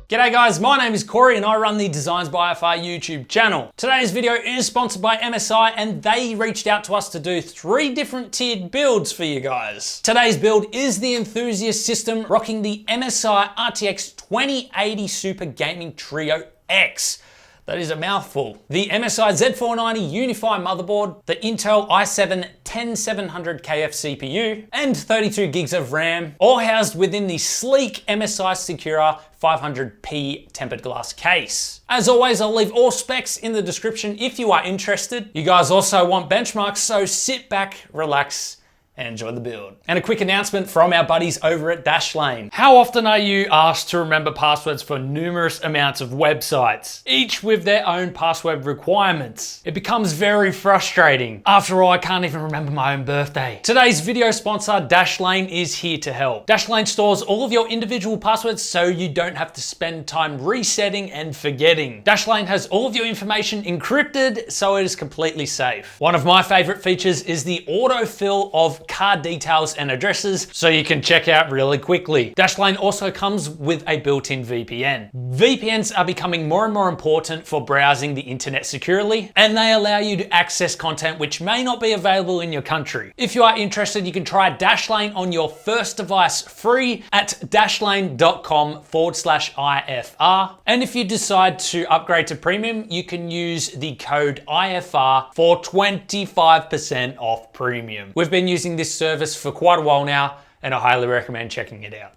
G'day guys, my name is Corey and I run the Designs by FR YouTube channel. Today's video is sponsored by MSI and they reached out to us to do 3 different tiered builds for you guys. Today's build is the enthusiast system rocking the MSI RTX 2080 Super Gaming Trio X. That is a mouthful. The MSI Z490 UNIFY motherboard, the Intel i7-10700KF CPU, and 32 gigs of RAM, all housed within the sleek MSI SEKIRA 500p tempered glass case. As always, I'll leave all specs in the description if you are interested. You guys also want benchmarks, so sit back, relax, and enjoy the build. And a quick announcement from our buddies over at Dashlane. How often are you asked to remember passwords for numerous amounts of websites, each with their own password requirements? It becomes very frustrating. After all, I can't even remember my own birthday. Today's video sponsor, Dashlane, is here to help. Dashlane stores all of your individual passwords so you don't have to spend time resetting and forgetting. Dashlane has all of your information encrypted, so it is completely safe. One of my favorite features is the autofill of card details and addresses, so you can check out really quickly. Dashlane also comes with a built-in VPN. VPNs are becoming more and more important for browsing the internet securely, and they allow you to access content which may not be available in your country. If you are interested, you can try Dashlane on your first device free at dashlane.com/IFR. And if you decide to upgrade to premium, you can use the code IFR for 25% off premium. We've been using this service for quite a while now, and I highly recommend checking it out.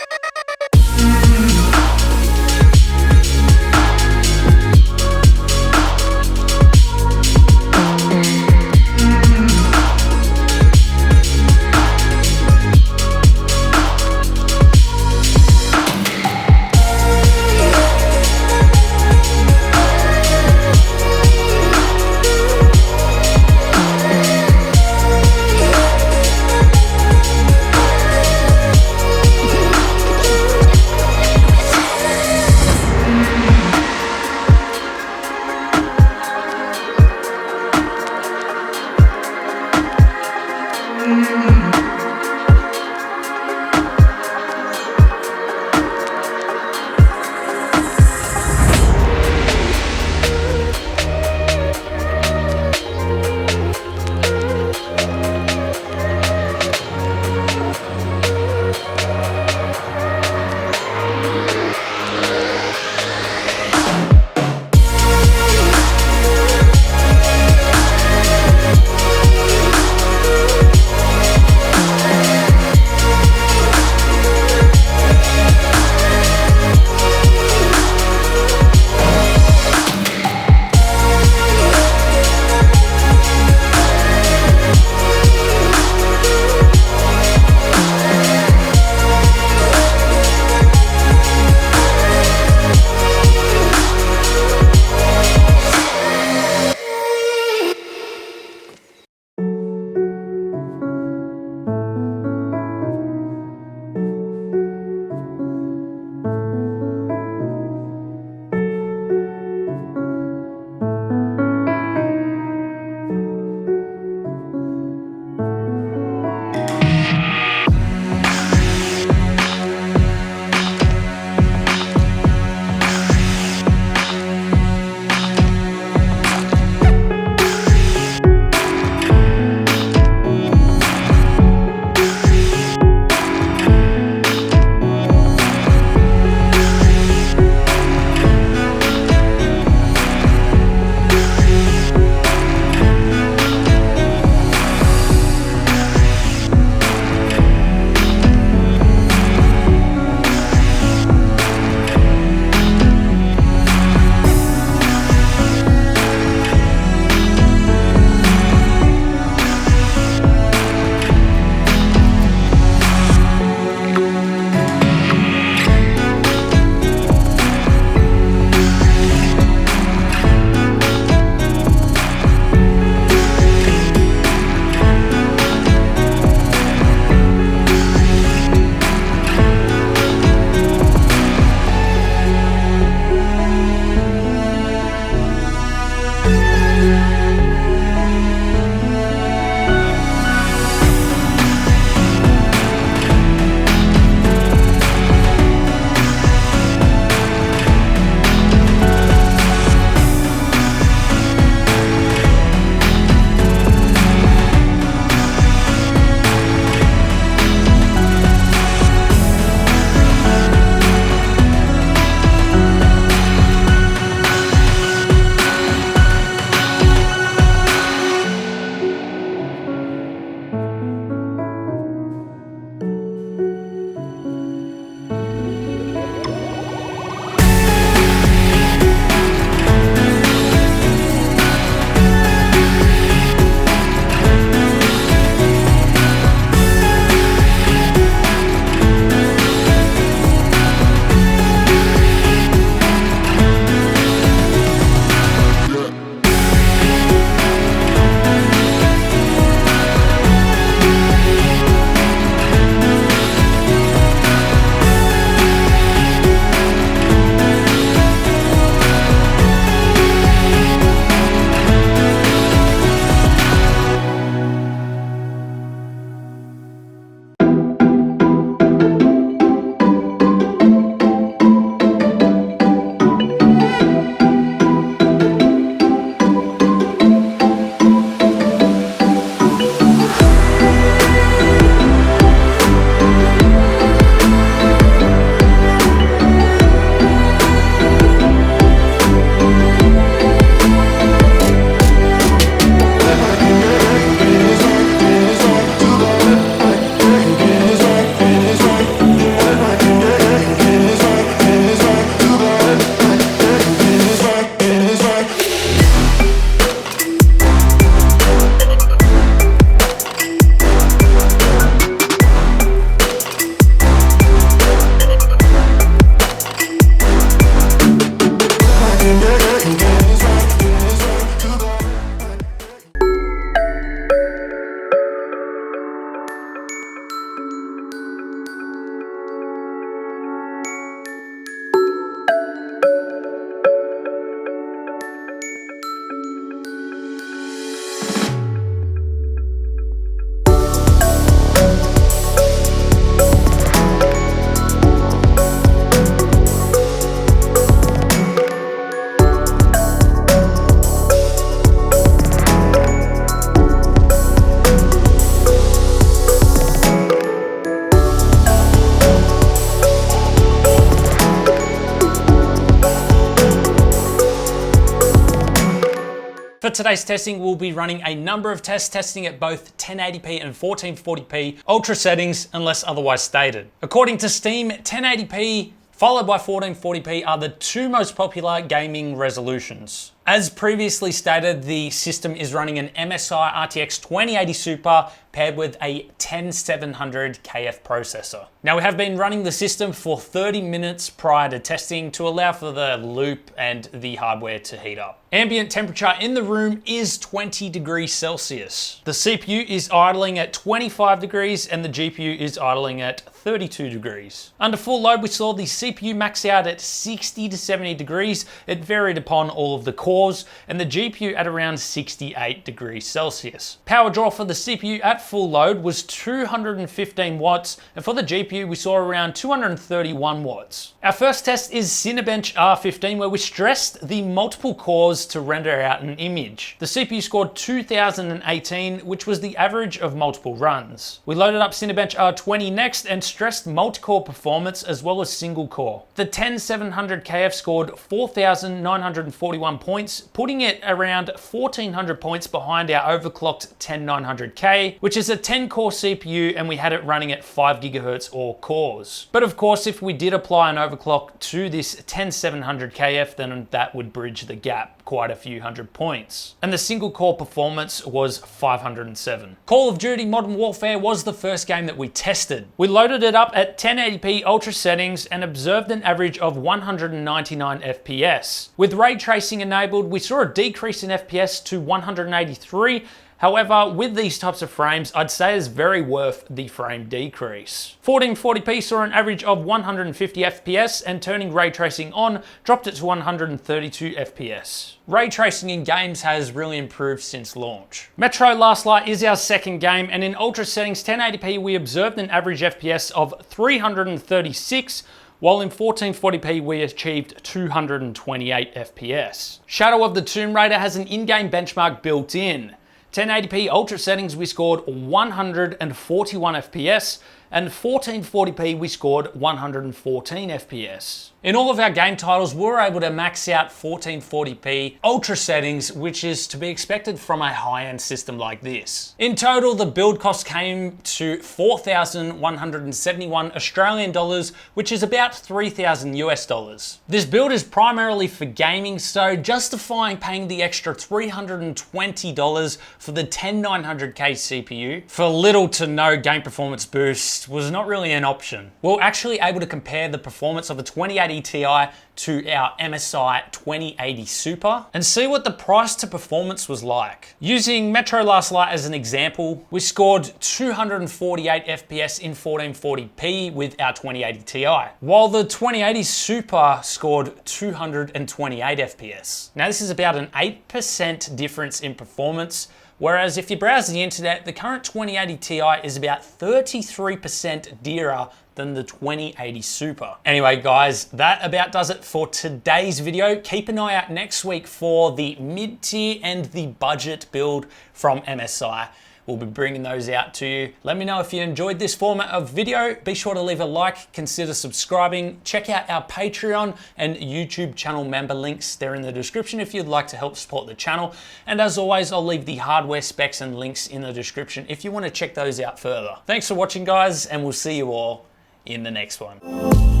For today's testing, we'll be running a number of tests testing at both 1080p and 1440p ultra settings unless otherwise stated. According to Steam, 1080p followed by 1440p are the two most popular gaming resolutions. As previously stated, the system is running an MSI RTX 2080 Super paired with a 10700 KF processor. Now, we have been running the system for 30 minutes prior to testing to allow for the loop and the hardware to heat up. Ambient temperature in the room is 20 degrees Celsius. The CPU is idling at 25 degrees and the GPU is idling at 32 degrees. Under full load, we saw the CPU max out at 60 to 70 degrees. It varied upon all of the cores, and the GPU at around 68 degrees Celsius. Power draw for the CPU at full load was 215 watts, and for the GPU we saw around 231 watts. Our first test is CINEBENCH R15, where we stressed the multiple cores to render out an image. The CPU scored 2018, which was the average of multiple runs. We loaded up CINEBENCH R20 next and stressed multi-core performance as well as single core. The 10700 KF scored 4,941 points, putting it around 1400 points behind our overclocked 10900K, which is a 10 core CPU, and we had it running at 5 GHz or cores. But of course, if we did apply an overclock to this 10700 KF, then that would bridge the gap quite a few hundred points. And the single core performance was 507. Call of Duty Modern Warfare was the first game that we tested. We loaded it up at 1080p ultra settings and observed an average of 199 FPS. With ray tracing enabled, we saw a decrease in FPS to 183. However, with these types of frames, I'd say it's very worth the frame decrease. 1440p saw an average of 150 FPS, and turning ray tracing on dropped it to 132 FPS. Ray tracing in games has really improved since launch. Metro Last Light is our second game, and in ultra settings 1080p we observed an average FPS of 336, while in 1440p we achieved 228 FPS. Shadow of the Tomb Raider has an in-game benchmark built in. 1080p ultra settings we scored 141 FPS, and 1440p we scored 114 FPS. In all of our game titles, we were able to max out 1440p ultra settings, which is to be expected from a high-end system like this. In total, the build cost came to 4,171 Australian dollars, which is about 3,000 US dollars. This build is primarily for gaming, so justifying paying the extra $320 for the 10900K CPU for little to no game performance boost was not really an option. We were actually able to compare the performance of the 2080 Ti to our MSI 2080 Super and see what the price to performance was like. Using Metro Last Light as an example, we scored 248 FPS in 1440p with our 2080 Ti, while the 2080 Super scored 228 FPS. Now this is about an 8% difference in performance, whereas if you browse the internet, the current 2080 Ti is about 33% dearer than the 2080 Super. Anyway guys, that about does it for today's video. Keep an eye out next week for the mid-tier and the budget build from MSI. We'll be bringing those out to you. Let me know if you enjoyed this format of video. Be sure to leave a like, consider subscribing. Check out our Patreon and YouTube channel member links. They're in the description if you'd like to help support the channel. And as always, I'll leave the hardware specs and links in the description if you want to check those out further. Thanks for watching guys, and we'll see you all in the next one.